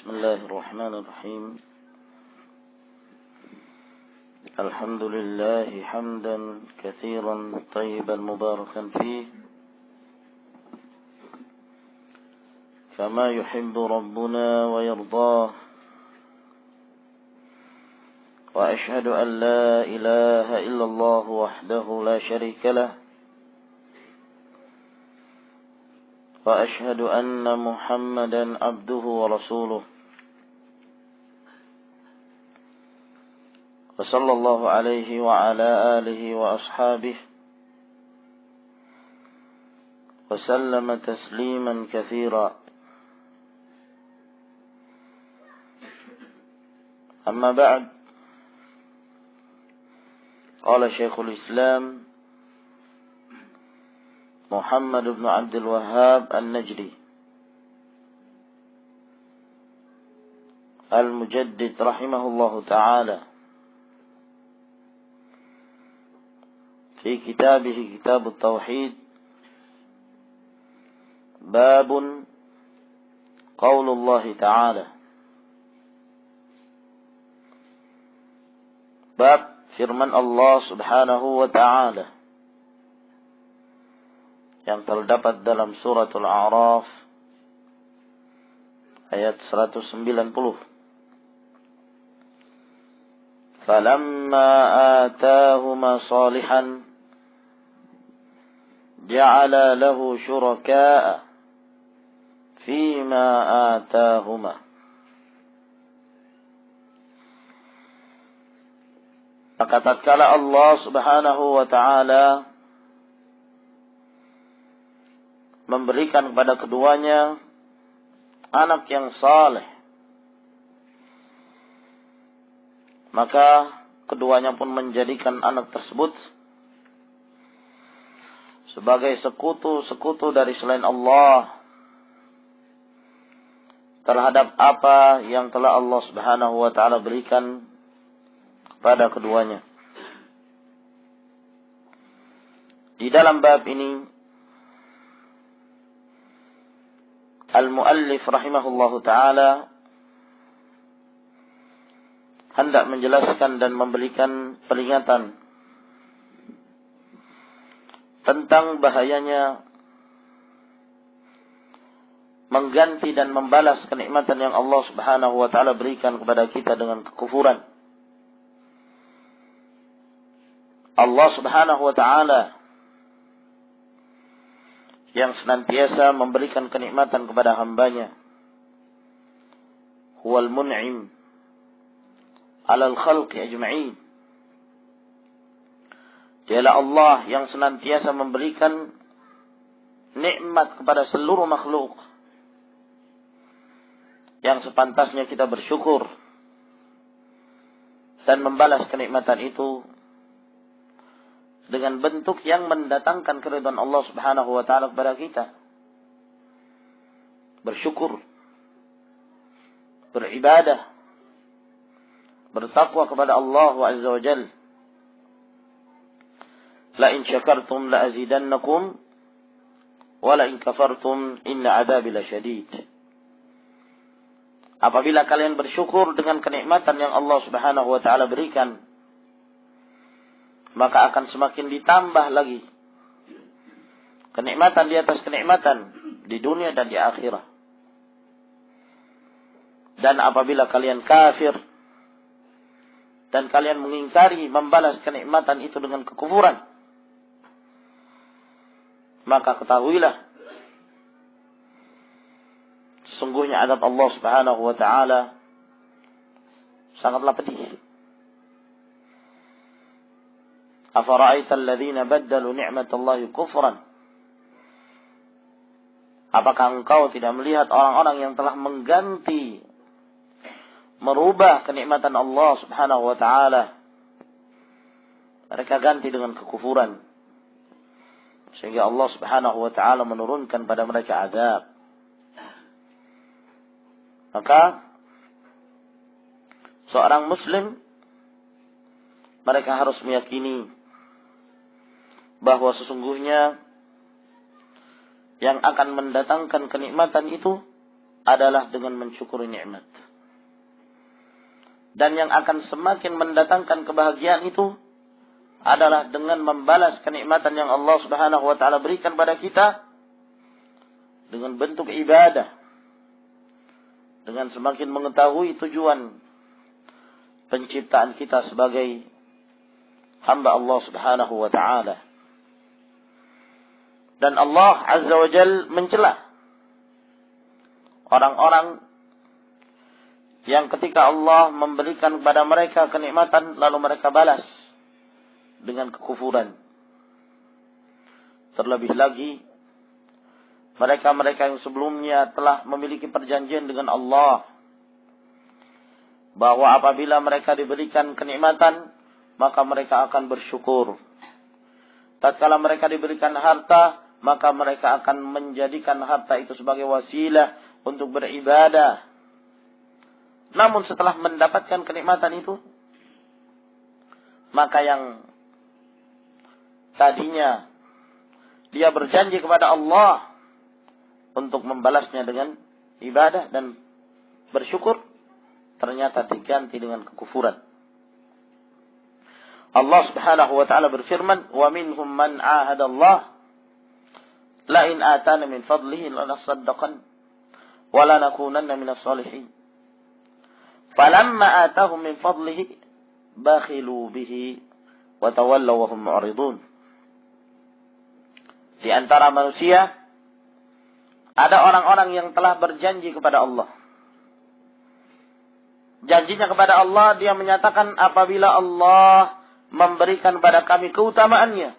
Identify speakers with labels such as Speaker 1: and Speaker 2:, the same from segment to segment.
Speaker 1: بسم الله الرحمن الرحيم الحمد لله حمدا كثيرا طيبا مباركا فيه كما يحب ربنا ويرضاه وأشهد أن لا إله إلا الله وحده لا شريك له وأشهد أن محمدا عبده ورسوله وصلى الله عليه وعلى آله وأصحابه وسلم تسليما كثيرا أما بعد قال شيخ الإسلام محمد بن عبد الوهاب النجدي المجدد رحمه الله تعالى في كتابه كتاب التوحيد باب قول الله تعالى باب firman Allah subhanahu wa ta'ala yang terdapat dalam suratul A'raf ayat 190. Falamma atahuma salihan ja'ala lahu syuraka'a fima atahuma. Maka tatkala Allah subhanahu wa ta'ala memberikan kepada keduanya anak yang saleh, maka keduanya pun menjadikan anak tersebut sebagai sekutu-sekutu dari selain Allah terhadap apa yang telah Allah subhanahu wa ta'ala berikan kepada keduanya. Di dalam bab ini Al-Muallif rahimahullahu ta'ala hendak menjelaskan dan memberikan peringatan tentang bahayanya mengganti dan membalas kenikmatan yang Allah subhanahu wa ta'ala berikan kepada kita dengan kekufuran. Allah subhanahu wa ta'ala yang senantiasa memberikan kenikmatan kepada hambanya. Huwal mun'im alal khalqi ajma'in. Dialah Allah yang senantiasa memberikan nikmat kepada seluruh makhluk, yang sepantasnya kita bersyukur dan membalas kenikmatan itu dengan bentuk yang mendatangkan keridhaan Allah subhanahu wa ta'ala kepada kita. Bersyukur, beribadah, bertakwa kepada Allah azza wa jalla. La in syakartum la azidannakum wa la in kafartum inna adzabi lasyadid. Apabila kalian bersyukur dengan kenikmatan yang Allah subhanahu wa ta'ala berikan, maka akan semakin ditambah lagi kenikmatan di atas kenikmatan di dunia dan di akhirat. Dan apabila kalian kafir dan kalian mengingkari membalas kenikmatan itu dengan kekufuran, maka ketahuilah sesungguhnya azab Allah subhanahu wa ta'ala sangatlah pedih. Afara'aita alladhina baddalu ni'matallahi kufran. Apakah engkau tidak melihat orang-orang yang telah mengganti, merubah kenikmatan Allah subhanahu wa ta'ala, mereka ganti dengan kekufuran, sehingga Allah subhanahu wa ta'ala menurunkan pada mereka azab. Maka seorang muslim, mereka harus meyakini bahwa sesungguhnya yang akan mendatangkan kenikmatan itu adalah dengan mensyukuri nikmat. Dan yang akan semakin mendatangkan kebahagiaan itu adalah dengan membalas kenikmatan yang Allah Subhanahu wa taala berikan pada kita dengan bentuk ibadah. Dengan semakin mengetahui tujuan penciptaan kita sebagai hamba Allah Subhanahu wa taala. Dan Allah Azza wa Jalla mencela orang-orang yang ketika Allah memberikan kepada mereka kenikmatan lalu mereka balas dengan kekufuran. Terlebih lagi mereka-mereka yang sebelumnya telah memiliki perjanjian dengan Allah bahwa apabila mereka diberikan kenikmatan maka mereka akan bersyukur. Tatkala mereka diberikan harta maka mereka akan menjadikan harta itu sebagai wasilah untuk beribadah. Namun setelah mendapatkan kenikmatan itu, maka yang tadinya dia berjanji kepada Allah untuk membalasnya dengan ibadah dan bersyukur, ternyata diganti dengan kekufuran. Allah Subhanahu wa taala berfirman, "Wa minhum man 'ahada Allah la in atana min fadlihi lanasaddaqan wa lanakunanna minas shalihin." Falamma atahum min fadlihi bakhilu bihi wa tawallaw wa hum mu'ridun. Di antara manusia ada orang-orang yang telah berjanji kepada Allah. Janjinya kepada Allah, dia menyatakan apabila Allah memberikan pada kami keutamaannya,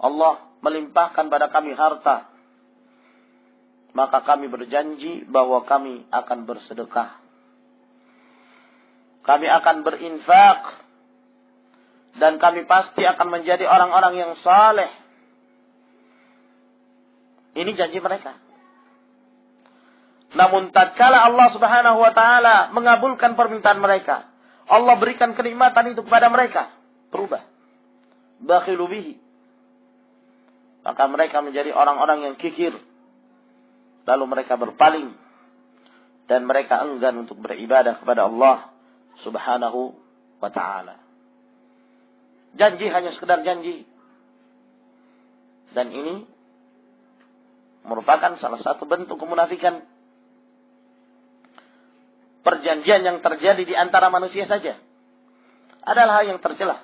Speaker 1: Allah melimpahkan pada kami harta, maka kami berjanji bahwa kami akan bersedekah. Kami akan berinfak. Dan kami pasti akan menjadi orang-orang yang saleh. Ini janji mereka. Namun tatkala Allah Subhanahu wa taala mengabulkan permintaan mereka, Allah berikan kenikmatan itu kepada mereka, berubah. Bakhilu bihi. Maka mereka menjadi orang-orang yang kikir. Lalu mereka berpaling. Dan mereka enggan untuk beribadah kepada Allah Subhanahu wa ta'ala. Janji hanya sekedar janji. Dan ini merupakan salah satu bentuk kemunafikan. Perjanjian yang terjadi di antara manusia saja adalah hal yang tercela.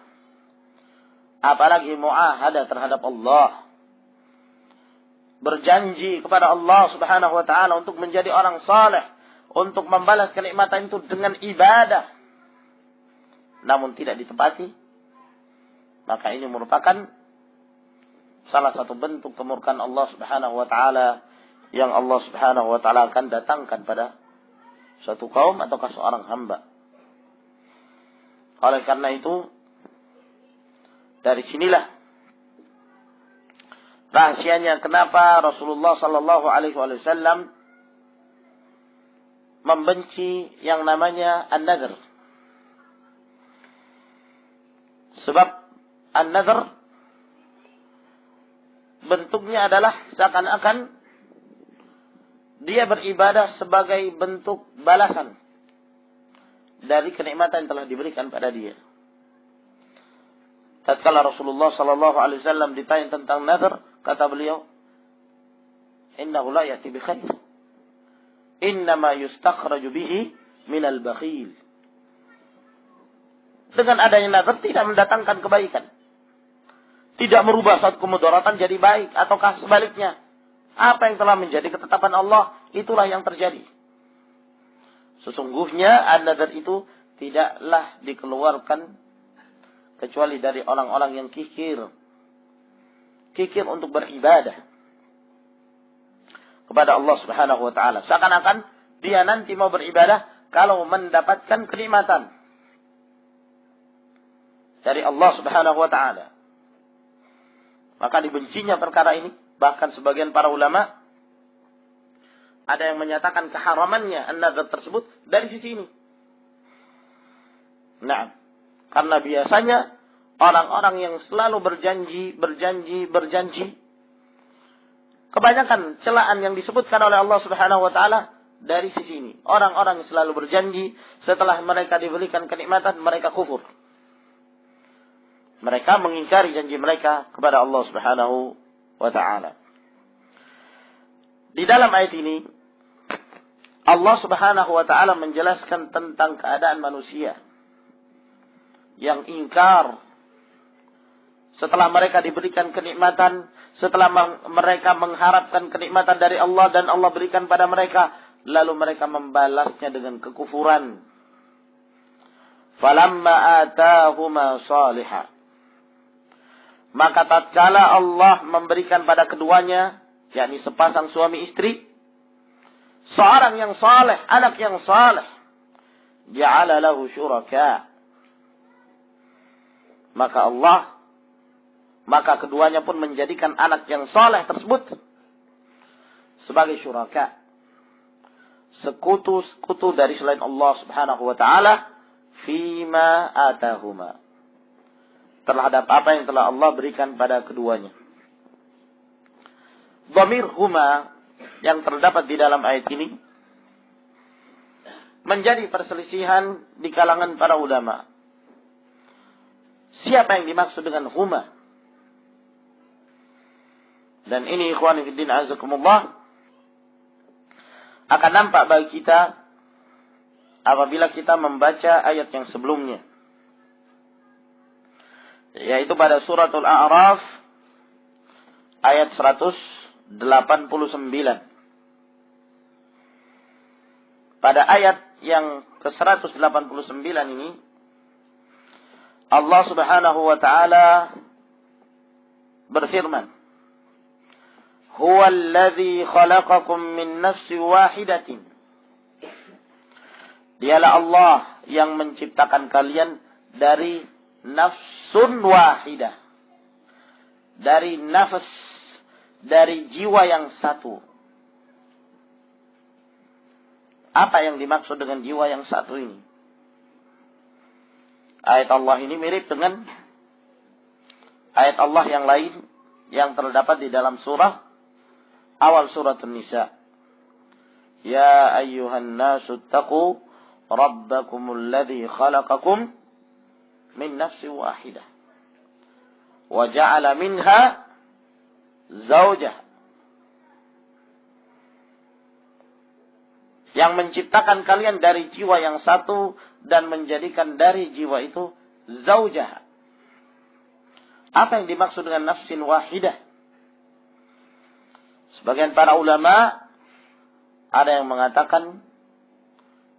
Speaker 1: Apalagi mu'ahadah terhadap Allah. Berjanji kepada Allah Subhanahu wa ta'ala untuk menjadi orang saleh, untuk membalas kenikmatan itu dengan ibadah, namun tidak ditepati, maka ini merupakan salah satu bentuk kemurkaan Allah Subhanahu wa taala yang Allah Subhanahu wa taala akan datangkan pada suatu kaum ataukah seorang hamba. Oleh karena itu, dari sinilah rahasianya kenapa Rasulullah sallallahu alaihi wasallam membenci yang namanya an-nadhr. Sebab an-nadhr bentuknya adalah seakan-akan dia beribadah sebagai bentuk balasan dari kenikmatan yang telah diberikan pada dia. Tatkala Rasulullah sallallahu alaihi wasallam ditanya tentang nadhr, kata beliau, "Innahu la ya'ti bi khair. Innama yustakhraju bihi minal bakhil." Dengan adanya nadhr tidak mendatangkan kebaikan. Tidak merubah suatu kemudaratan jadi baik. Ataukah sebaliknya. Apa yang telah menjadi ketetapan Allah, itulah yang terjadi. Sesungguhnya an-nadhr itu tidaklah dikeluarkan kecuali dari orang-orang yang kikir. Kikir untuk beribadah kepada Allah Subhanahu wa ta'ala. Seakan-akan dia nanti mau beribadah kalau mendapatkan kenikmatan dari Allah Subhanahu wa ta'ala. Maka dibencinya perkara ini. Bahkan sebagian para ulama ada yang menyatakan keharamannya an-nadhr tersebut dari sisi ini. Nah, karena biasanya orang-orang yang selalu berjanji, kebanyakan celaan yang disebutkan oleh Allah Subhanahu wa taala dari sisi ini. Orang-orang yang selalu berjanji setelah mereka diberikan kenikmatan mereka kufur. Mereka mengingkari janji mereka kepada Allah Subhanahu wa taala. Di dalam ayat ini Allah Subhanahu wa taala menjelaskan tentang keadaan manusia yang ingkar setelah mereka diberikan kenikmatan, setelah mereka mengharapkan kenikmatan dari Allah dan Allah berikan pada mereka, lalu mereka membalasnya dengan kekufuran. Falamma atahuma salihah. Maka tatkala Allah memberikan pada keduanya, yakni sepasang suami istri, seorang yang saleh, anak yang saleh, ja'ala lahu syuraka. Maka keduanya pun menjadikan anak yang saleh tersebut sebagai syuraka, sekutu dari selain Allah Subhanahu wa taala, fima atahuma, terhadap apa yang telah Allah berikan pada keduanya. Dhamir huma yang terdapat di dalam ayat ini menjadi perselisihan di kalangan para ulama. Siapa yang dimaksud dengan huma? Dan ini ikhwan fillah azakumullah akan nampak bagi kita apabila kita membaca ayat yang sebelumnya, yaitu pada suratul A'raf ayat 189. Pada ayat yang ke-189 ini Allah Subhanahu wa taala berfirman, Huwa alladhi khalaqakum min nafsin wahidatin. Dialah Allah yang menciptakan kalian dari nafsun wahidah. Dari nafs, dari jiwa yang satu. Apa yang dimaksud dengan jiwa yang satu ini? Ayat Allah ini mirip dengan ayat Allah yang lain yang terdapat di dalam surah awal surat An-Nisa. Ya ayyuhan nasu taqu rabbakumul ladzi khalaqakum min nafsin wahidah wa ja'ala minha zawjaha. Yang menciptakan kalian dari jiwa yang satu dan menjadikan dari jiwa itu zawjaha. Apa yang dimaksud dengan nafsin wahidah? Sebagian para ulama ada yang mengatakan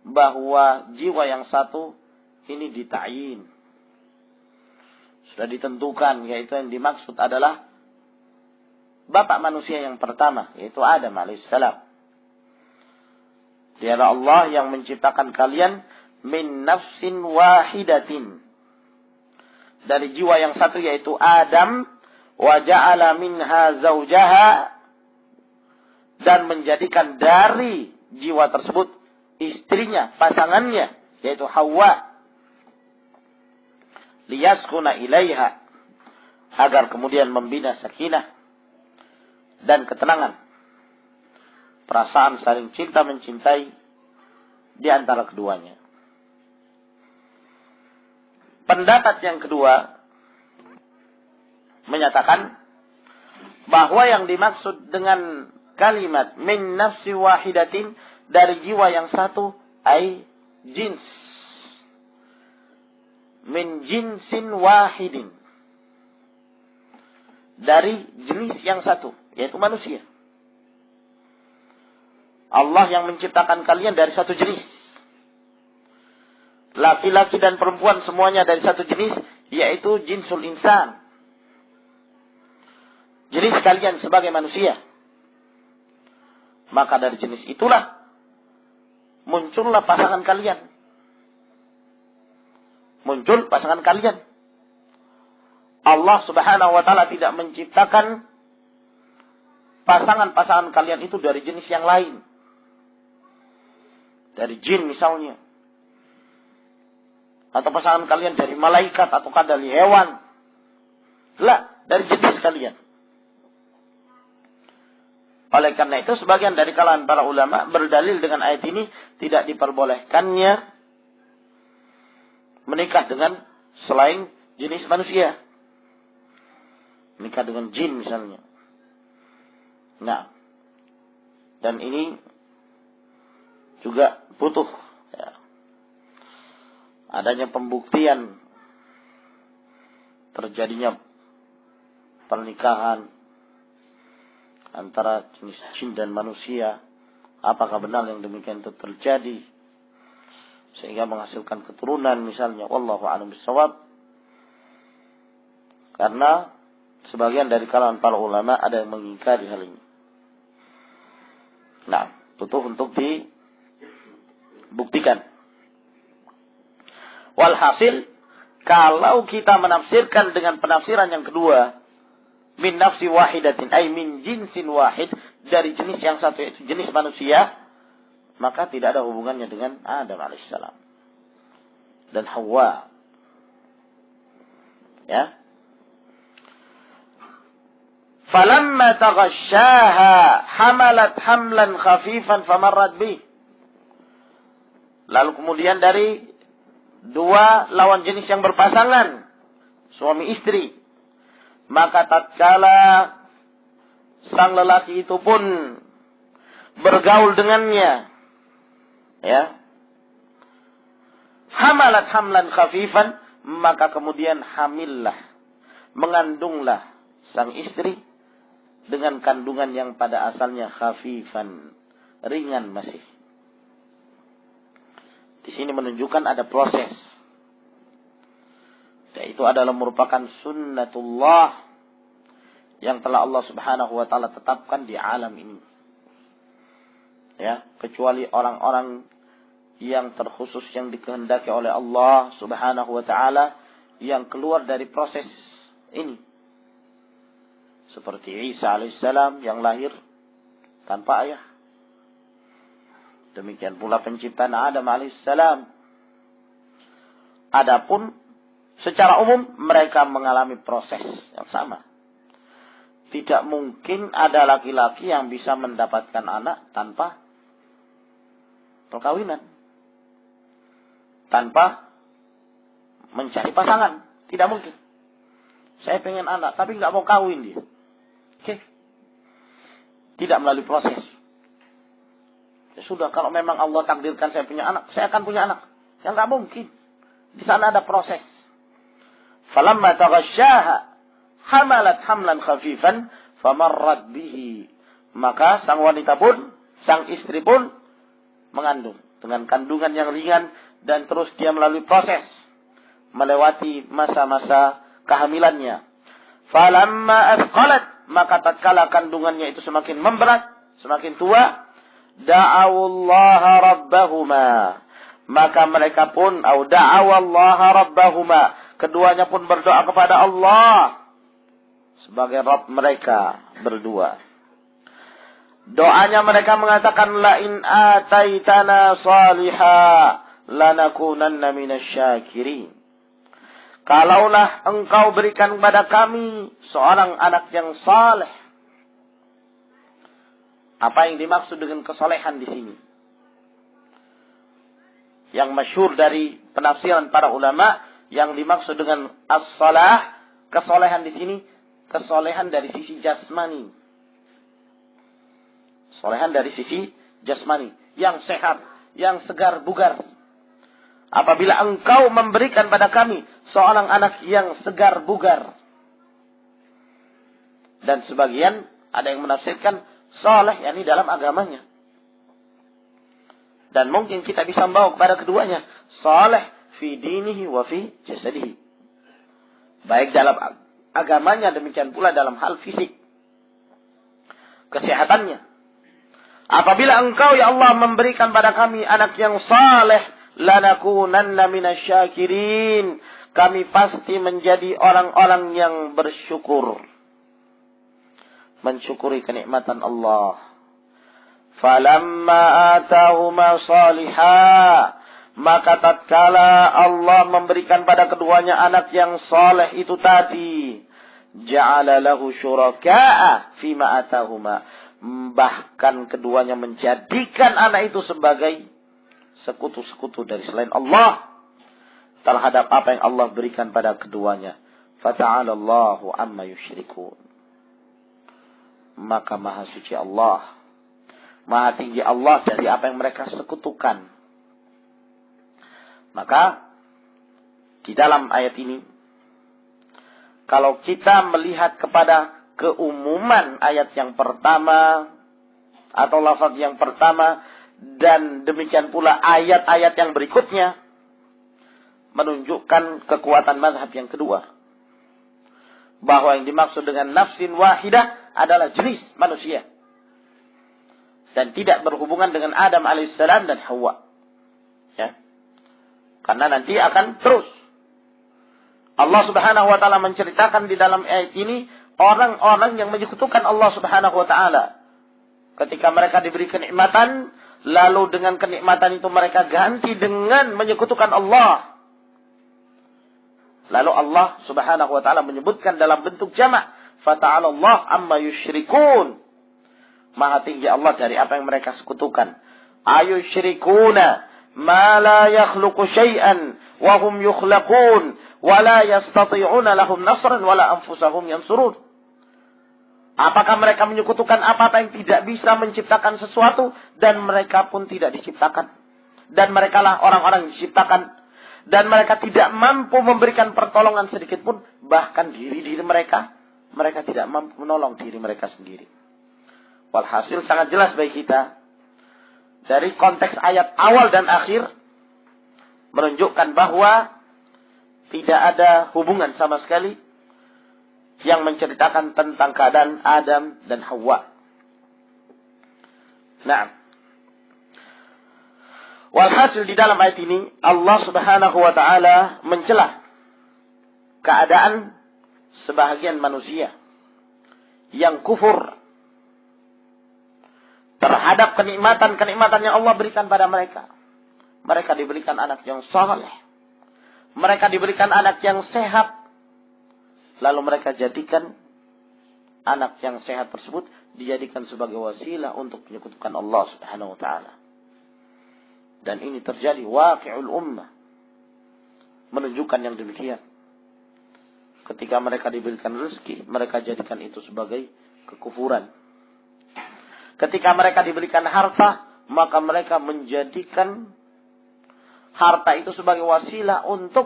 Speaker 1: bahwa jiwa yang satu ini dita'yin. Sudah ditentukan, yaitu yang dimaksud adalah bapak manusia yang pertama, yaitu Adam alaihissalam. Dialah Allah yang menciptakan kalian min nafsin wahidatin. Dari jiwa yang satu yaitu Adam, wa ja'ala minha zawjaha, dan menjadikan dari jiwa tersebut istrinya, pasangannya, yaitu Hawa. Liyaskuna ilaiha, agar kemudian membina sakinah dan ketenangan, perasaan saling cinta mencintai di antara keduanya. Pendapat yang kedua menyatakan bahwa yang dimaksud dengan kalimat min nafsi wahidatin, dari jiwa yang satu, ay jins, min jinsin wahidin, dari jenis yang satu, yaitu manusia. Allah yang menciptakan kalian dari satu jenis. Laki-laki dan perempuan semuanya dari satu jenis, yaitu jinsul insan. Jenis kalian sebagai manusia. Maka dari jenis itulah muncullah pasangan kalian. Muncul pasangan kalian. Allah Subhanahu wa taala tidak menciptakan pasangan-pasangan kalian itu dari jenis yang lain. Dari jin misalnya. Atau pasangan kalian dari malaikat ataukah dari hewan. Lah, dari jenis kalian. Oleh karena itu sebagian dari kalangan para ulama berdalil dengan ayat ini tidak diperbolehkannya menikah dengan selain jenis manusia. Menikah dengan jin misalnya. Nah, dan ini juga butuh ya, adanya pembuktian terjadinya pernikahan antara jenis jin dan manusia. Apakah benar yang demikian itu terjadi sehingga menghasilkan keturunan misalnya, wallahu a'lam bishawab. Karena sebagian dari kalangan para ulama ada yang mengingkari hal ini. Nah, butuh untuk dibuktikan. Walhasil, kalau kita menafsirkan dengan penafsiran yang kedua, min nafsi wahidatin, ay min jinsin wahid, dari jenis yang satu, yaitu jenis manusia, maka tidak ada hubungannya dengan Adam alaihissalam dan Hawa. Ya. Falamma taghasyaha hamalat hamlan khafifan famarrat bih. Lalu kemudian dari dua lawan jenis yang berpasangan, suami istri, maka tatkala sang lelaki itu pun bergaul dengannya, ya, hamalat hamlan khafifan, maka kemudian hamillah, mengandunglah sang istri dengan kandungan yang pada asalnya khafifan, ringan masih. Di sini menunjukkan ada proses. Dan itu adalah merupakan sunnatullah yang telah Allah Subhanahu wa taala tetapkan di alam ini. Ya, kecuali orang-orang yang terkhusus yang dikehendaki oleh Allah Subhanahu wa taala yang keluar dari proses ini. Seperti Isa alaihissalam yang lahir tanpa ayah. Demikian pula penciptaan Adam alaihissalam. Adapun secara umum mereka mengalami proses yang sama. Tidak mungkin ada laki-laki yang bisa mendapatkan anak tanpa perkawinan. Tanpa mencari pasangan. Tidak mungkin. Saya pengen anak tapi nggak mau kawin dia. Oke. Tidak melalui proses. Ya sudah, kalau memang Allah takdirkan saya punya anak, saya akan punya anak. Ya nggak mungkin. Di sana ada proses. Falamma taghasyaha hamalat hamlan khafifan famarrat bihi. Maka sang wanita pun, sang istri pun mengandung dengan kandungan yang ringan dan terus dia melalui proses melewati masa-masa kehamilannya. Falamma athqalat, maka tatkala kandungannya itu semakin memberat, semakin tua, da'awullaha rabbahuma, maka mereka pun da'awallaha rabbahuma, keduanya pun berdoa kepada Allah sebagai Rabb mereka berdua. Doanya mereka mengatakan, la in ataitana salihah lanakunanna minasyakirin. Kalaulah engkau berikan kepada kami seorang anak yang saleh. Apa yang dimaksud dengan kesolehan di sini? Yang masyhur dari penafsiran para ulama, yang dimaksud dengan as-salah, kesolehan di sini, kesolehan dari sisi jasmani. Solehan dari sisi jasmani, yang sehat, yang segar bugar. Apabila engkau memberikan pada kami seorang anak yang segar bugar. Dan sebagian ada yang menafsirkan soleh, yakni dalam agamanya. Dan mungkin kita bisa membawa kepada keduanya. Soleh fi dinihi wa fi jasadihi. Baik dalam agamanya, demikian pula dalam hal fisik. Kesehatannya. Apabila engkau ya Allah memberikan pada kami anak yang saleh, lanakunanna minasyakirin. Kami pasti menjadi orang-orang yang bersyukur. Mensyukuri kenikmatan Allah. Falamma atahuma salihah, maka tatkala Allah memberikan pada keduanya anak yang saleh itu tadi, ja'ala lahu syuraka'a fima atahuma, bahkan keduanya menjadikan anak itu sebagai sekutu-sekutu dari selain Allah terhadap apa yang Allah berikan pada keduanya. Fata'ala Allahu amma yusyrikun. Maka maha suci Allah, maha tinggi Allah dari apa yang mereka sekutukan. Maka di dalam ayat ini, kalau kita melihat kepada keumuman ayat yang pertama atau lafaz yang pertama dan demikian pula ayat-ayat yang berikutnya, menunjukkan kekuatan mazhab yang kedua, bahwa yang dimaksud dengan nafsin wahidah adalah jenis manusia dan tidak berhubungan dengan Adam alaihissalam dan Hawa. Ya. Karena nanti akan terus Allah Subhanahu wa taala menceritakan di dalam ayat ini orang-orang yang menyekutukan Allah Subhanahu wa taala. Ketika mereka diberi kenikmatan, lalu dengan kenikmatan itu mereka ganti dengan menyekutukan Allah. Lalu Allah Subhanahu wa taala menyebutkan dalam bentuk jamak, fata'ala Allah amma yusyrikun. Maha tinggi Allah dari apa yang mereka sekutukan. Ayusyrikuna ma la yakhluqu syai'an wa hum yukhlaqun wa la yastati'una lahum nasran wa la anfusahum yansurun. Apakah mereka menyekutukan apa yang tidak bisa menciptakan sesuatu dan mereka pun tidak diciptakan? Dan merekalah orang-orang yang diciptakan. Dan mereka tidak mampu memberikan pertolongan sedikit pun. Bahkan diri-diri mereka tidak mampu menolong diri mereka sendiri. Walhasil sangat jelas bagi kita, dari konteks ayat awal dan akhir, menunjukkan bahwa tidak ada hubungan sama sekali yang menceritakan tentang keadaan Adam dan Hawa. Nah, walhasil di dalam ayat ini Allah Subhanahu wa taala mencela keadaan sebahagian manusia yang kufur terhadap kenikmatan-kenikmatan yang Allah berikan pada mereka. Mereka diberikan anak yang saleh. Mereka diberikan anak yang sehat. Lalu mereka jadikan anak yang sehat tersebut dijadikan sebagai wasilah untuk menyekutukan Allah Subhanahu wa taala. Dan ini terjadi waqi'ul ummah. Menunjukkan yang demikian. Ketika mereka diberikan rezeki, mereka jadikan itu sebagai kekufuran. Ketika mereka diberikan harta, maka mereka menjadikan harta itu sebagai wasilah untuk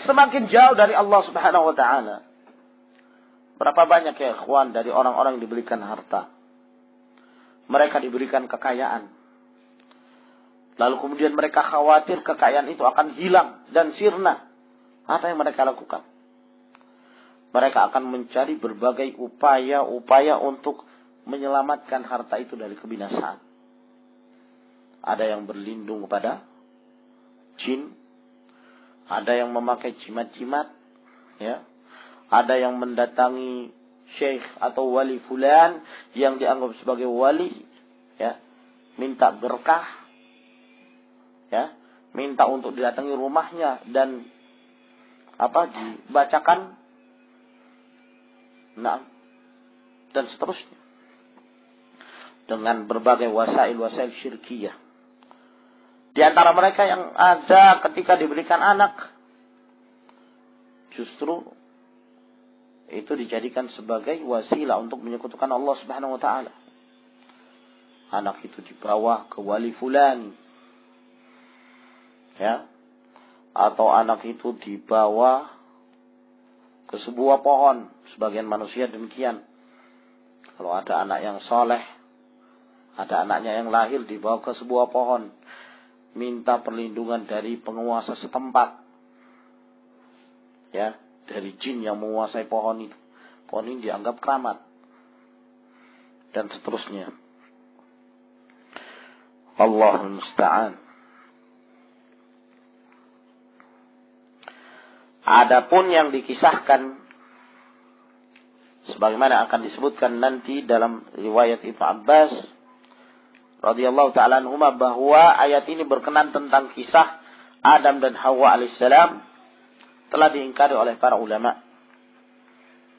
Speaker 1: semakin jauh dari Allah Subhanahu wa taala. Berapa banyak ya ikhwan dari orang-orang yang diberikan harta. Mereka diberikan kekayaan. Lalu kemudian mereka khawatir kekayaan itu akan hilang dan sirna. Apa yang mereka lakukan? Mereka akan mencari berbagai upaya-upaya untuk menyelamatkan harta itu dari kebinasaan. Ada yang berlindung kepada jin. Ada yang memakai jimat-jimat. Ya. Ada yang mendatangi syekh atau wali fulan yang dianggap sebagai wali. Ya. Minta berkah. Ya. Minta untuk didatangi rumahnya dan dibacakan. Nah. Dan seterusnya. Dengan berbagai wasail-wasail syirkiyah. Di antara mereka yang ada ketika diberikan anak, justru itu dijadikan sebagai wasilah untuk menyekutukan Allah Subhanahu wa taala. Anak itu dibawa ke wali fulan. Ya. Atau anak itu dibawa ke sebuah pohon. Sebagian manusia demikian. Kalau ada anak yang soleh, ada anaknya yang lahir dibawa ke sebuah pohon. Minta perlindungan dari penguasa setempat. Ya, dari jin yang menguasai pohon itu. Pohon ini dianggap keramat. Dan seterusnya. Allahul musta'an. Adapun yang dikisahkan sebagaimana akan disebutkan nanti dalam riwayat Ibnu Abbas radhiyallahu ta'ala anhuma, bahwa ayat ini berkenan tentang kisah Adam dan Hawa alaihissalam telah diingkari oleh para ulama.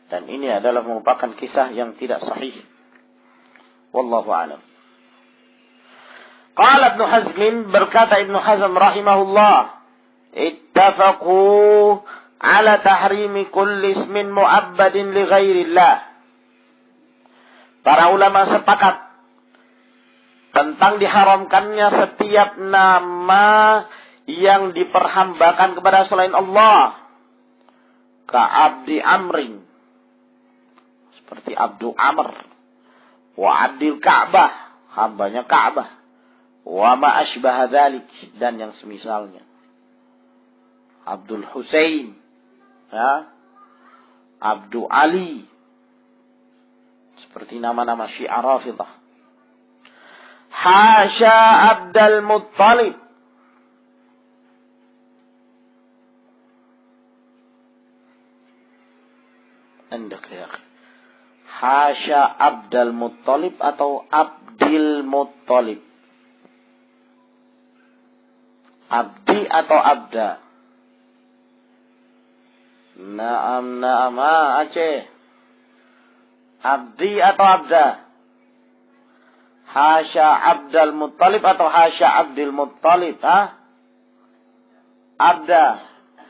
Speaker 1: Dan ini adalah merupakan kisah yang tidak sahih. Wallahu a'lam. Qala Ibnu Hazm, berkata Ibnu Hazm rahimahullah, ittafaqu ala tahrimi kulli ismin mu'abbadin li ghairillah. Para ulama sepakat tentang diharamkannya setiap nama yang diperhambakan kepada selain Allah. Ka'abdi Amrin, seperti Abdu Amr, wa Abdil Ka'bah, hambanya Ka'bah, wa ma asbaha dzalik, dan yang semisalnya. Abdul Husain, ya, Abdu Ali, seperti nama-nama Syiah Rafidah. Hasya Abdul Muttalib, Andak ya akhi. Hasya Abdul Muttalib atau Abdil Muttalib? Abdi atau Abda? Naam, Aceh. Abdi atau Abda? Hasya Abdul Muttalib atau Hasya Abdil Muttalib? Abda.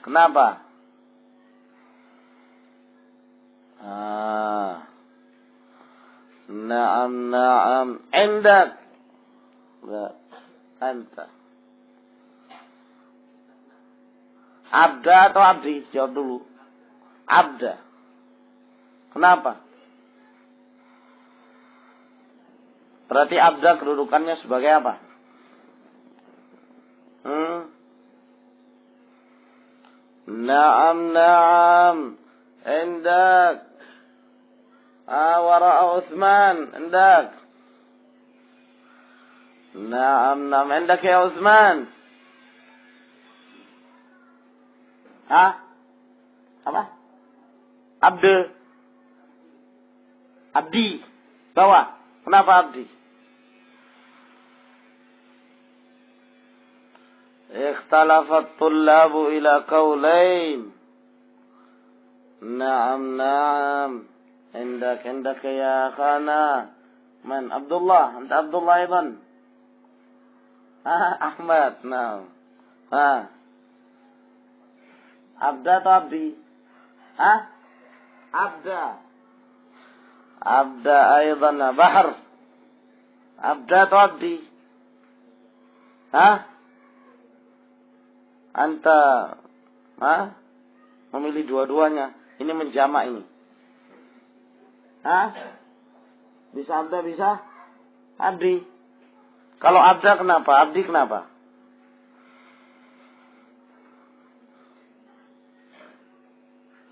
Speaker 1: Kenapa? Naam. Indak. La, anta. Abda atau Abdi? Jawab dulu. Abda. Kenapa? Berarti Abda kedudukannya sebagai apa? Naam. Indak. Wara Utsman. Indak. Naam. Indak ya Utsman. Apa? Abdi. Bawa. Kenapa Abdi? Ikhtalafat tullabu ila qawlain. Naam. Indak ya khana. Man? Abdullah. Anta Abdullah iban. Ahmad. Naam. Abda atau Abdi? Abda aydan. Bahar. Abda atau Abdi? Anta memilih dua-duanya. Ini menjamak ini. Bisa Abda, bisa Abdi. Kalau Abda kenapa? Abdi kenapa?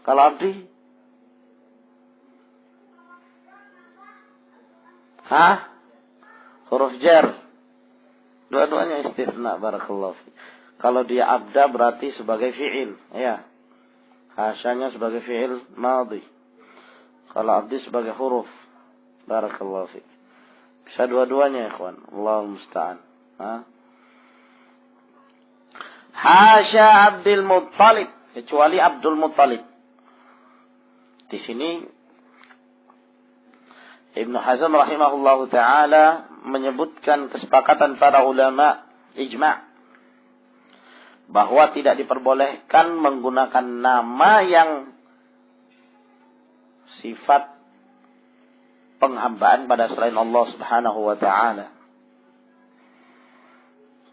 Speaker 1: Kalau Abdi? Huruf jar. Dua-duanya istisna, barakallahu fi. Kalau dia Abda berarti sebagai fi'il, ya. Hasyanya sebagai fi'il madhi. Kalau Abdi sebagai huruf. Barakallahu fi. Bisa dua-duanya, ya ikhwan. Allahul musta'an. Hasya Abdul Muttalib, kecuali Abdul Muttalib. Di sini Ibnu Hazm rahimahullahu taala menyebutkan kesepakatan para ulama ijma' bahwa tidak diperbolehkan menggunakan nama yang sifat penghambaan pada selain Allah Subhanahu wa taala.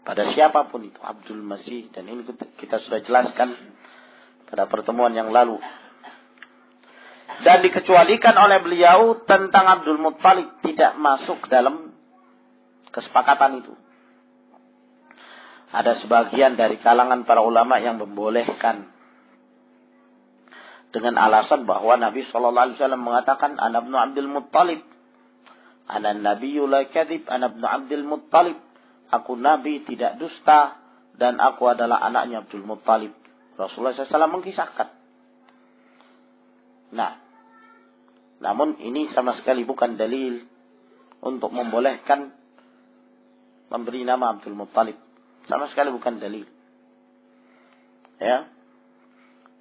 Speaker 1: Pada siapapun itu, Abdul Masih, dan ini kita sudah jelaskan pada pertemuan yang lalu. Dan dikecualikan oleh beliau tentang Abdul Muttalib, tidak masuk dalam kesepakatan itu. Ada sebagian dari kalangan para ulama yang membolehkan dengan alasan bahwa Nabi SAW mengatakan, Ana ibnu Abdul Muttalib, Ana nabiyyu la kadhib, Ana ibnu Abdul Muttalib, aku Nabi tidak dusta dan aku adalah anaknya Abdul Muttalib. Rasulullah SAW mengkisahkan. Namun ini sama sekali bukan dalil untuk membolehkan memberi nama Abdul Muttalib. Sama sekali bukan dalil. Ya.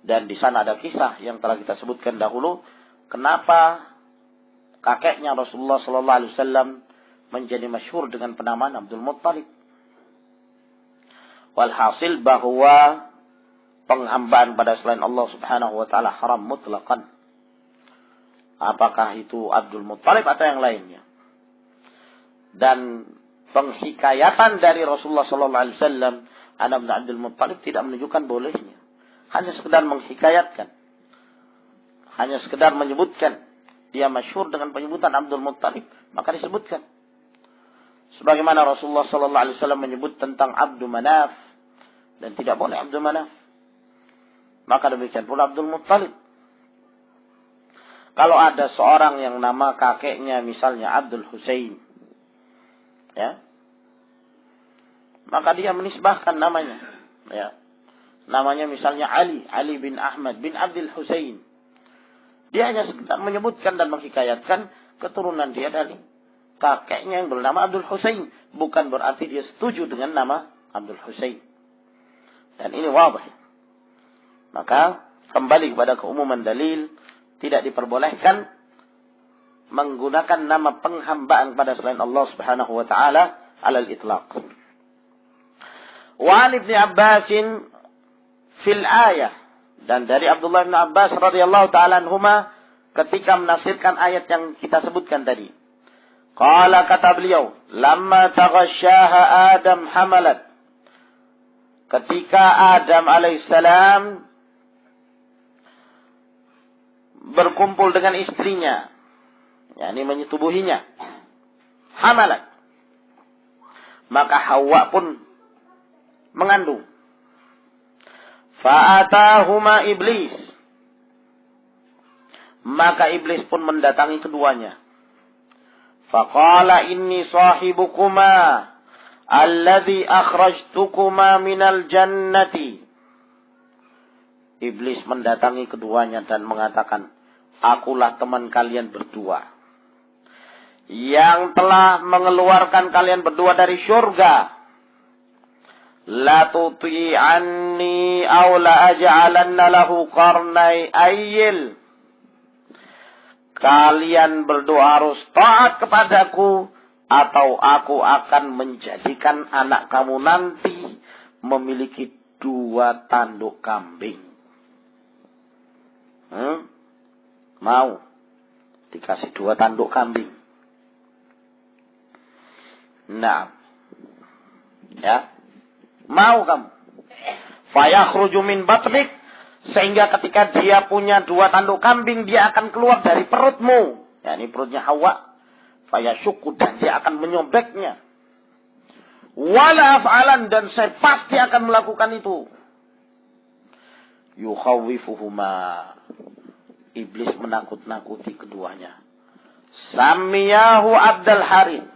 Speaker 1: Dan di sana ada kisah yang telah kita sebutkan dahulu, kenapa kakeknya Rasulullah sallallahu alaihi wasallam menjadi masyhur dengan penamaan Abdul Muttalib. Walhasil bahwa penghambaan pada selain Allah Subhanahu wa taala haram mutlaqan. Apakah itu Abdul Muttalib atau yang lainnya. Dan penghikayatan dari Rasulullah sallallahu alaihi wasallam anak Abdul Muttalib tidak menunjukkan bolehnya. Hanya sekedar menghikayatkan. Hanya sekedar menyebutkan dia masyhur dengan penyebutan Abdul Muttalib, maka disebutkan. Sebagaimana Rasulullah sallallahu alaihi wasallam menyebut tentang Abdul Manaf dan tidak boleh Abdul Manaf. Maka demikian pula Abdul Muttalib. Kalau ada seorang yang nama kakeknya misalnya Abdul Husain, ya, maka dia menisbahkan namanya, ya. Namanya misalnya Ali bin Ahmad bin Abdul Husain. Dia hanya sekedar menyebutkan dan menghikayatkan keturunan dia dari kakeknya yang bernama Abdul Husain. Bukan berarti dia setuju dengan nama Abdul Husain. Dan ini wadah. Maka kembali kepada keumuman dalil, tidak diperbolehkan menggunakan nama penghambaan pada selain Allah Subhanahu wa taala alal itlaq. Wa an Ibnu Abbas fil ayah, dan dari Abdullah bin Abbas radhiyallahu taala anhuma ketika menafsirkan ayat yang kita sebutkan tadi. Qala, kata beliau, lamma taghasyaha Adam hamalat. Ketika Adam alaihissalam berkumpul dengan istrinya, yakni menyetubuhinya, hamalat, maka Hawa pun mengandung. Fa'atahuma iblis, maka iblis pun mendatangi keduanya. Faqala inni sahibukuma alladhi akhrajtukuma minal jannati. Iblis mendatangi keduanya dan mengatakan, akulah teman kalian berdua yang telah mengeluarkan kalian berdua dari syurga. La tuti'anni aw la aj'alanna lahu qarnai ayil. Kalian berdua harus taat kepadaku, atau aku akan menjadikan anak kamu nanti memiliki 2 tanduk kambing. Mau dikasih 2 tanduk kambing. Nah, ya, mau kamu. Fayakhruju min batnik, sehingga ketika dia punya 2 tanduk kambing, dia akan keluar dari perutmu, yakni perutnya Hawa. Fayashukku, dan dia akan menyobeknya. Wala af'alan, dan saya pasti akan melakukan itu. Yukhawifuhuma, iblis menakut-nakuti keduanya. Samiyahu Abdul Harith,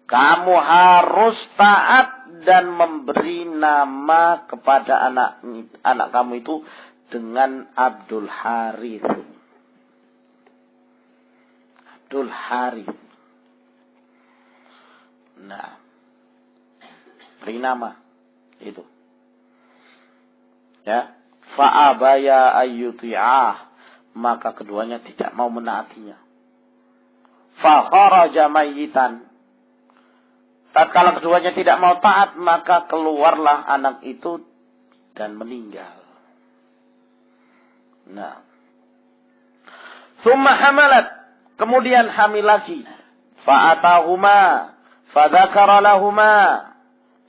Speaker 1: kamu harus taat dan memberi nama kepada anak kamu itu dengan Abdul Harith. Abdul Harith. Nah, beri nama itu. Ya, fa'abaya ayyuti'ah, maka keduanya tidak mau menaatinya. Fa kharaja mayyitan, tatkala keduanya tidak mau taat, maka keluarlah anak itu dan meninggal. Nah, summa hamalat, kemudian hamil lagi. Fa'atahuma fadzakara lahuma,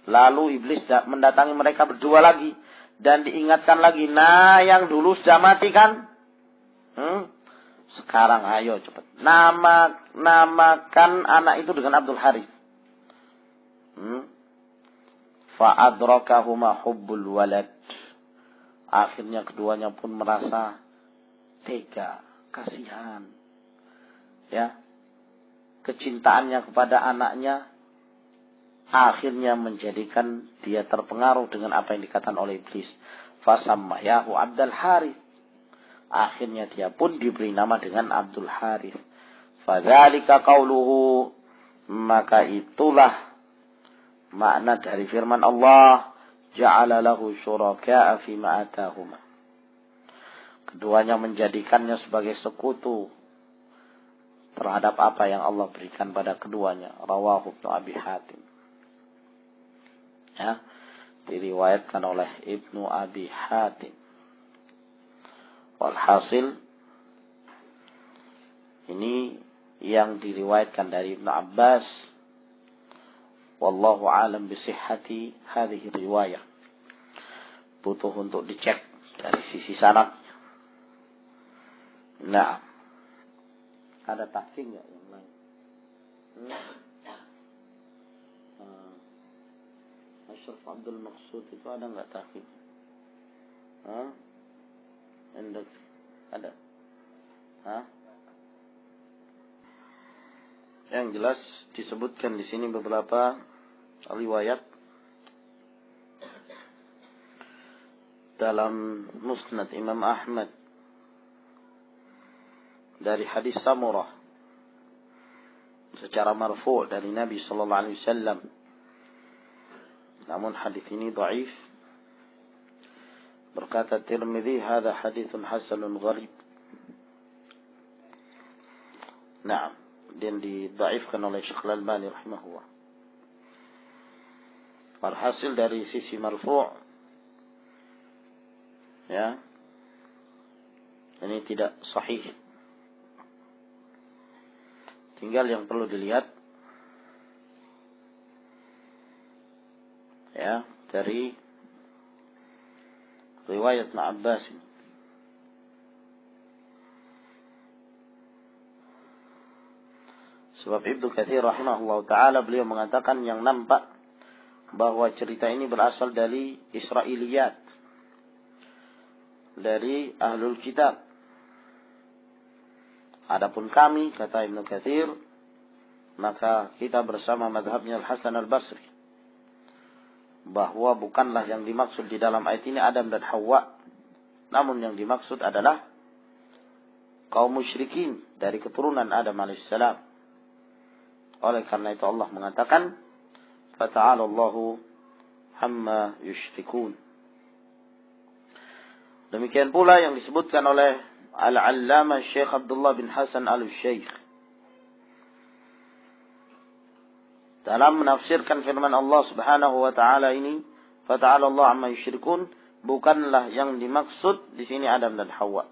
Speaker 1: lalu iblis mendatangi mereka berdua lagi dan diingatkan lagi, nah yang dulu sudah mati kan? Sekarang ayo cepat namakan anak itu dengan Abdul Harith. Fa'adrakahuma hubbul walad, akhirnya keduanya pun merasa tega, kasihan, ya, kecintaannya kepada anaknya akhirnya menjadikan dia terpengaruh dengan apa yang dikatakan oleh iblis. Fasammayahu Abdul Harith, akhirnya dia pun diberi nama dengan Abdul Harith. Fadzalika qauluhu, maka itulah makna dari firman Allah, ja'ala lahu syuraka'a fima atahuma. Keduanya menjadikannya sebagai sekutu terhadap apa yang Allah berikan pada keduanya. Rawahu Ibnu Abi Hatim. Ya, diriwayatkan oleh Ibnu Abi Hatim. Walhasil ini yang diriwayatkan dari Ibnu Abbas. Wallahu alam bisihhati hadhihi riwayah. Butuh untuk dicek dari sisi sanad. Nah, ada tahqiq enggak yang lain? Ashraf Abdul Maqsud itu ada enggak tahqiq? Ada? Yang jelas disebutkan di sini beberapa riwayat dalam Musnad Imam Ahmad dari hadis Samurah secara marfu' dari Nabi sallallahu alaihi wasallam. Namun hadis ini dhaif. Berkata Tirmidzi, "Hadza haditsun hasanun gharib." Naam, dan didhaifkan oleh Syekh Al-Albani rahimahullah. Walhasil dari sisi marfu', ya, ini tidak sahih. Tinggal yang perlu dilihat, ya, dari riwayat Ibnu Abbas ini. Sebab Ibnu Katsir rahimahullah ta'ala beliau mengatakan yang nampak bahwa cerita ini berasal dari Israiliyat, dari Ahlul Kitab. Adapun kami, kata Ibnu Katsir, maka kita bersama mazhabnya Al-Hasan Al-Basri, bahwa bukanlah yang dimaksud di dalam ayat ini Adam dan Hawa, namun yang dimaksud adalah kaum musyrikin dari keturunan Adam alaihissalam. Oleh karena itu Allah mengatakan, "Fata'ala Allahu amma yusyrikun." Demikian pula yang disebutkan oleh Al-Allamah Syekh Abdullah bin Hasan Al-Syeikh dalam menafsirkan firman Allah Subhanahu wa taala ini, "Fata'ala Allah amma yusyrikun," bukanlah yang dimaksud di sini Adam dan Hawa.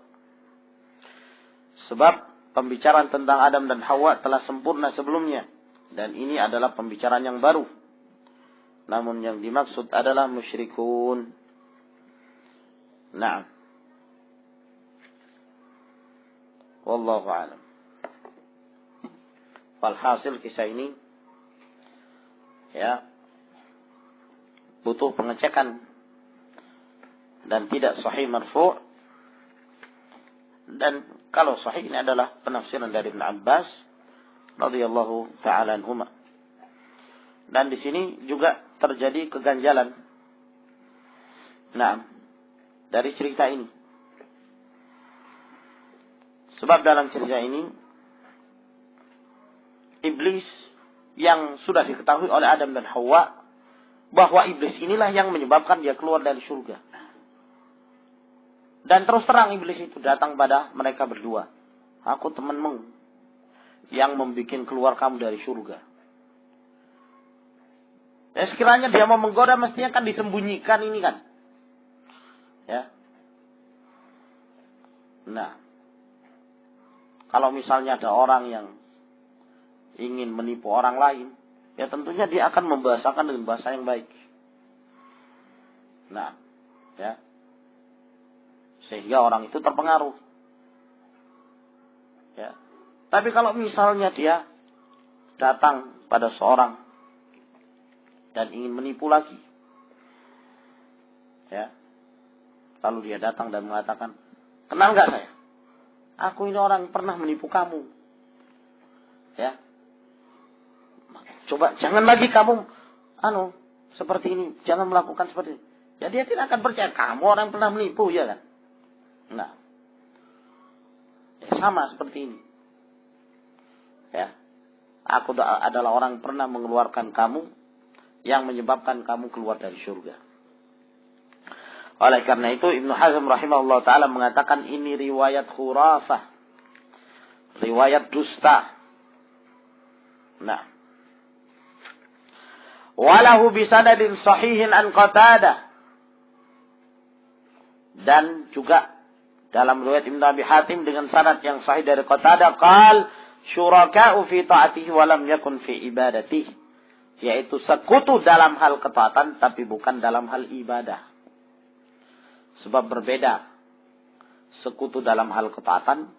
Speaker 1: Sebab pembicaraan tentang Adam dan Hawa telah sempurna sebelumnya, dan ini adalah pembicaraan yang baru. Namun yang dimaksud adalah musyrikun. Naam. Wallahu a'lam. Walhasil kisah ini, ya, butuh pengecekan dan tidak sahih marfu'. Dan kalau sahih ini adalah penafsiran dari Ibnu Abbas radhiyallahu ta'ala anhuma. Dan di sini juga terjadi keganjalan. Nah, dari cerita ini. Sebab dalam cerita ini, iblis yang sudah diketahui oleh Adam dan Hawa, bahwa iblis inilah yang menyebabkan dia keluar dari surga. Dan terus terang iblis itu datang pada mereka berdua. "Aku temanmu yang membuat keluar kamu dari surga." Ya, sekiranya dia mau menggoda, mestinya kan disembunyikan ini kan. Ya. Nah, kalau misalnya ada orang yang ingin menipu orang lain, ya tentunya dia akan membahasakan dengan bahasa yang baik. Nah, ya, sehingga orang itu terpengaruh. Ya. Tapi kalau misalnya dia datang pada seorang dan ingin menipu lagi, ya, lalu dia datang dan mengatakan, "Kenal nggak saya? Aku ini orang yang pernah menipu kamu. Ya. Coba jangan lagi kamu seperti ini, jangan melakukan seperti ini." Ya, dia tidak akan percaya kamu orang yang pernah menipu, ya kan? Nah, ya, sama seperti ini. Ya. Aku adalah orang yang pernah mengeluarkan kamu, yang menyebabkan kamu keluar dari surga. Oleh karena itu Ibnu Hazm rahimahullah ta'ala mengatakan ini riwayat khurafah, riwayat dusta. Nah. Walahu bisanadin sahihin an Qatadah. Dan juga dalam riwayat Ibnu Abi Hatim dengan sanad yang sahih dari Qatadah, qal syuraka'u fi ta'atihi wa lam yakun fi ibadatihi, yaitu sekutu dalam hal ketaatan tapi bukan dalam hal ibadah. Sebab berbeda sekutu dalam hal ketaatan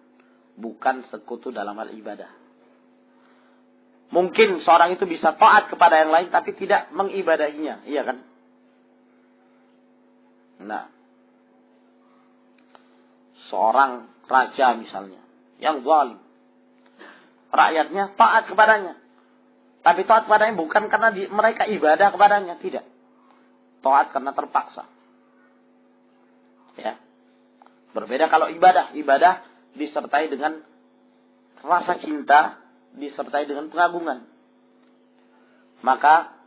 Speaker 1: bukan sekutu dalam hal ibadah. Mungkin seorang itu bisa taat kepada yang lain tapi tidak mengibadahinya, iya kan? Nah, seorang raja misalnya yang zalim, rakyatnya taat kepadanya, tapi taat kepadanya bukan karena mereka ibadah kepadanya, tidak. Taat karena terpaksa. Ya. Berbeda kalau ibadah disertai dengan rasa cinta, disertai dengan pengagungan. Maka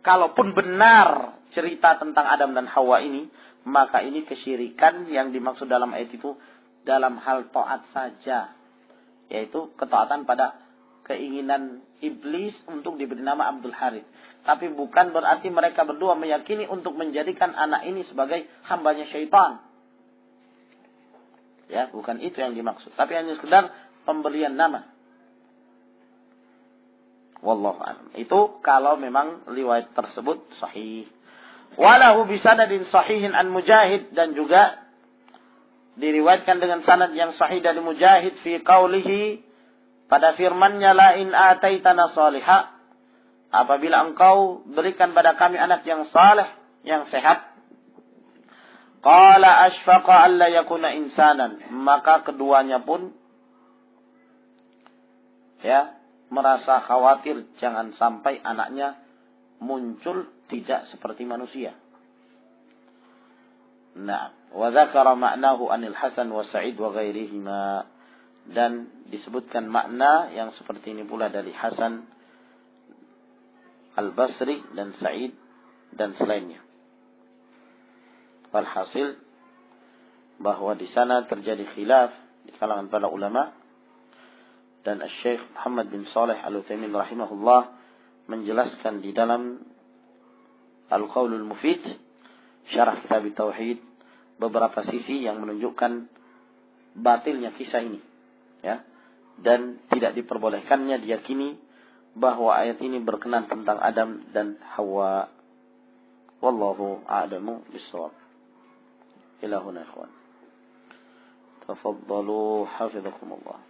Speaker 1: kalaupun benar cerita tentang Adam dan Hawa ini, maka ini kesyirikan yang dimaksud dalam ayat itu dalam hal taat saja, yaitu ketaatan pada keinginan iblis untuk diberi nama Abdul Harith. Tapi bukan berarti mereka berdua meyakini untuk menjadikan anak ini sebagai hambanya syaitan. Ya, bukan itu yang dimaksud. Tapi hanya sekedar pemberian nama. Wallahu a'lam. Itu kalau memang riwayat tersebut sahih. Walahu bisanadin sahihin an Mujahid, dan juga diriwayatkan dengan sanad yang sahih dari Mujahid fi qaulihi, pada firman-Nya, la in ataitana salihah, apabila engkau berikan pada kami anak yang saleh, yang sehat, qala ashfaqa alla yakuna insanan, maka keduanya pun ya merasa khawatir jangan sampai anaknya muncul tidak seperti manusia. Nah, wa dzakara ma'nahu anil Hasan wa Sa'id wa ghairihima, dan disebutkan makna yang seperti ini pula dari Hasan Al-Basri dan Sa'id dan selainnya. Walhasil bahwa di sana terjadi khilaf di kalangan para ulama, dan Syekh Muhammad bin Shalih Al-Utsaimin rahimahullah menjelaskan di dalam Al-Qaulul Mufid syarah kitab Tauhid beberapa sisi yang menunjukkan batilnya kisah ini, ya, dan tidak diperbolehkannya diyakini bahwa ayat ini berkenan tentang Adam dan Hawa. Wallahu a'lamu bis-shawab. Ila huna ikhwan. Tafaddalu hafizakumullah.